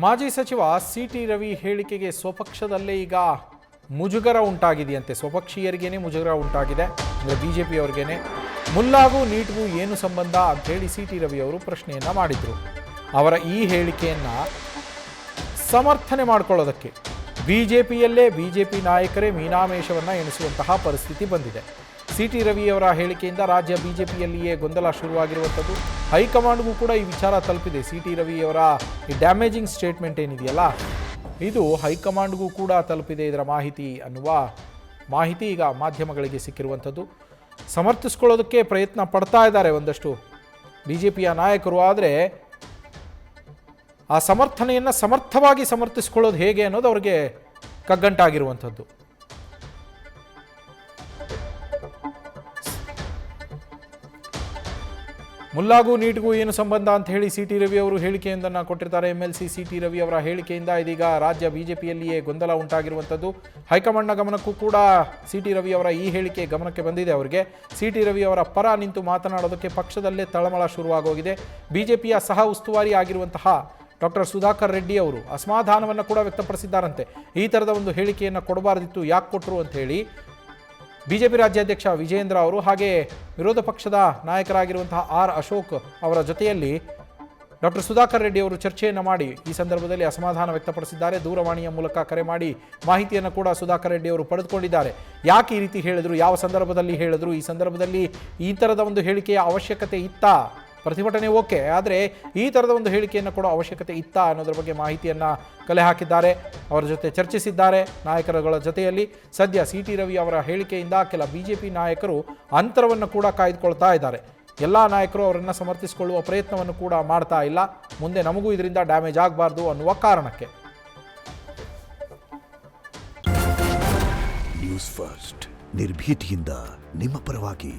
ಮಾಜಿ ಸಚಿವ ಸಿ.ಟಿ. ರವಿ ಹೇಳಿಕೆಗೆ ಸ್ವಪಕ್ಷದಲ್ಲೇ ಈಗ ಮುಜುಗರ ಉಂಟಾಗಿದೆಯಂತೆ. ಸ್ವಪಕ್ಷೀಯರಿಗೇನೆ ಮುಜುಗರ ಉಂಟಾಗಿದೆ, ಅಂದರೆ ಬಿಜೆಪಿಯವರಿಗೇನೆ. ಮುಲ್ಲಾಗೂ ನೀಟ್ಗೂ ಏನು ಸಂಬಂಧ ಅಂಥೇಳಿ ಸಿ.ಟಿ. ರವಿ ಅವರು ಪ್ರಶ್ನೆಯನ್ನು ಮಾಡಿದರು. ಅವರ ಈ ಹೇಳಿಕೆಯನ್ನು ಸಮರ್ಥನೆ ಮಾಡಿಕೊಳ್ಳೋದಕ್ಕೆ ಬಿಜೆಪಿಯಲ್ಲೇ ಬಿಜೆಪಿ ನಾಯಕರೇ ಮೀನಾಮೇಷವನ್ನು ಎಣಿಸುವಂತಹ ಪರಿಸ್ಥಿತಿ ಬಂದಿದೆ. ಸಿ.ಟಿ. ರವಿಯವರ ಹೇಳಿಕೆಯಿಂದ ರಾಜ್ಯ ಬಿಜೆಪಿಯಲ್ಲಿಯೇ ಗೊಂದಲ ಶುರುವಾಗಿರುವಂಥದ್ದು. ಹೈಕಮಾಂಡ್ಗೂ ಕೂಡ ಈ ವಿಚಾರ ತಲುಪಿದೆ. ಸಿ.ಟಿ. ರವಿಯವರ ಈ ಡ್ಯಾಮೇಜಿಂಗ್ ಸ್ಟೇಟ್ಮೆಂಟ್ ಏನಿದೆಯಲ್ಲ, ಇದು ಹೈಕಮಾಂಡ್ಗೂ ಕೂಡ ತಲುಪಿದೆ ಇದರ ಮಾಹಿತಿ ಅನ್ನುವ ಮಾಹಿತಿ ಈಗ ಮಾಧ್ಯಮಗಳಿಗೆ ಸಿಕ್ಕಿರುವಂಥದ್ದು. ಸಮರ್ಥಿಸ್ಕೊಳ್ಳೋದಕ್ಕೆ ಪ್ರಯತ್ನ ಪಡ್ತಾ ಇದ್ದಾರೆ ಒಂದಷ್ಟು ಬಿಜೆಪಿಯ ನಾಯಕರು. ಆದರೆ ಆ ಸಮರ್ಥನೆಯನ್ನು ಸಮರ್ಥವಾಗಿ ಸಮರ್ಥಿಸ್ಕೊಳ್ಳೋದು ಹೇಗೆ ಅನ್ನೋದು ಅವ್ರಿಗೆ ಕಗ್ಗಂಟಾಗಿರುವಂಥದ್ದು. ಮುಲ್ಲಾಗೂ ನೀಟ್ಗೂ ಏನು ಸಂಬಂಧ ಅಂತ ಹೇಳಿ ಸಿ.ಟಿ. ರವಿ ಅವರು ಹೇಳಿಕೆಯೊಂದನ್ನು ಕೊಟ್ಟಿರ್ತಾರೆ. MLC CT. ರವಿ ಅವರ ಹೇಳಿಕೆಯಿಂದ ಇದೀಗ ರಾಜ್ಯ ಬಿಜೆಪಿಯಲ್ಲಿಯೇ ಗೊಂದಲ ಉಂಟಾಗಿರುವಂಥದ್ದು. ಹೈಕಮಾಂಡ್ನ ಗಮನಕ್ಕೂ ಕೂಡ ಸಿ.ಟಿ. ರವಿ ಅವರ ಈ ಹೇಳಿಕೆ ಗಮನಕ್ಕೆ ಬಂದಿದೆ. ಅವರಿಗೆ ಸಿ.ಟಿ. ರವಿ ಅವರ ಪರ ನಿಂತು ಮಾತನಾಡೋದಕ್ಕೆ ಪಕ್ಷದಲ್ಲೇ ತಳಮಳ ಶುರುವಾಗೋಗಿದೆ. ಬಿಜೆಪಿಯ ಸಹ ಉಸ್ತುವಾರಿ ಆಗಿರುವಂತಹ ಡಾಕ್ಟರ್ ಸುಧಾಕರ್ ರೆಡ್ಡಿ ಅವರು ಅಸಮಾಧಾನವನ್ನು ಕೂಡ ವ್ಯಕ್ತಪಡಿಸಿದ್ದಾರಂತೆ. ಈ ಥರದ ಒಂದು ಹೇಳಿಕೆಯನ್ನು ಕೊಡಬಾರ್ದಿತ್ತು, ಯಾಕೆ ಕೊಟ್ಟರು ಅಂತ ಹೇಳಿ ಬಿಜೆಪಿ ರಾಜ್ಯಾಧ್ಯಕ್ಷ ವಿಜೇಂದ್ರ ಅವರು ಹಾಗೆ ವಿರೋಧ ಪಕ್ಷದ ನಾಯಕರಾಗಿರುವಂತಹ ಆರ್ ಅಶೋಕ್ ಅವರ ಜೊತೆಯಲ್ಲಿ ಡಾಕ್ಟರ್ ಸುಧಾಕರ್ ರೆಡ್ಡಿ ಅವರು ಚರ್ಚೆಯನ್ನು ಮಾಡಿ ಈ ಸಂದರ್ಭದಲ್ಲಿ ಅಸಮಾಧಾನ ವ್ಯಕ್ತಪಡಿಸಿದ್ದಾರೆ. ದೂರವಾಣಿಯ ಮೂಲಕ ಕರೆ ಮಾಡಿ ಮಾಹಿತಿಯನ್ನು ಕೂಡ ಸುಧಾಕರ್ ರೆಡ್ಡಿ ಅವರು ಪಡೆದುಕೊಂಡಿದ್ದಾರೆ. ಯಾಕೆ ಈ ರೀತಿ ಹೇಳಿದ್ರು, ಯಾವ ಸಂದರ್ಭದಲ್ಲಿ ಹೇಳಿದ್ರು, ಈ ಸಂದರ್ಭದಲ್ಲಿ ಈ ಥರದ ಒಂದು ಹೇಳಿಕೆಯ ಅವಶ್ಯಕತೆ ಇತ್ತಾ, ಪ್ರತಿಭಟನೆ ಓಕೆ, ಆದರೆ ಈ ಥರದ ಒಂದು ಹೇಳಿಕೆಯನ್ನು ಕೊಡೋ ಅವಶ್ಯಕತೆ ಇತ್ತಾ ಅನ್ನೋದ್ರ ಬಗ್ಗೆ ಮಾಹಿತಿಯನ್ನು ಕಲೆ ಹಾಕಿದ್ದಾರೆ. ಅವರ ಜೊತೆ ಚರ್ಚಿಸಿದ್ದಾರೆ ನಾಯಕರುಗಳ ಜೊತೆಯಲ್ಲಿ. ಸದ್ಯ ಸಿ.ಟಿ. ರವಿ ಅವರ ಹೇಳಿಕೆಯಿಂದ ಕೆಲ ಬಿಜೆಪಿ ನಾಯಕರು ಅಂತರವನ್ನು ಕೂಡ ಕಾಯ್ದುಕೊಳ್ತಾ ಇದ್ದಾರೆ. ಎಲ್ಲ ನಾಯಕರು ಅವರನ್ನು ಸಮರ್ಥಿಸಿಕೊಳ್ಳುವ ಪ್ರಯತ್ನವನ್ನು ಕೂಡ ಮಾಡ್ತಾ ಇಲ್ಲ. ಮುಂದೆ ನಮಗೂ ಇದರಿಂದ ಡ್ಯಾಮೇಜ್ ಆಗಬಾರ್ದು ಅನ್ನುವ ಕಾರಣಕ್ಕೆ. ನ್ಯೂಸ್ ಫಸ್ಟ್ ನಿರ್ಭೀತಿಯಿಂದ ನಿಮ್ಮ ಪರವಾಗಿ.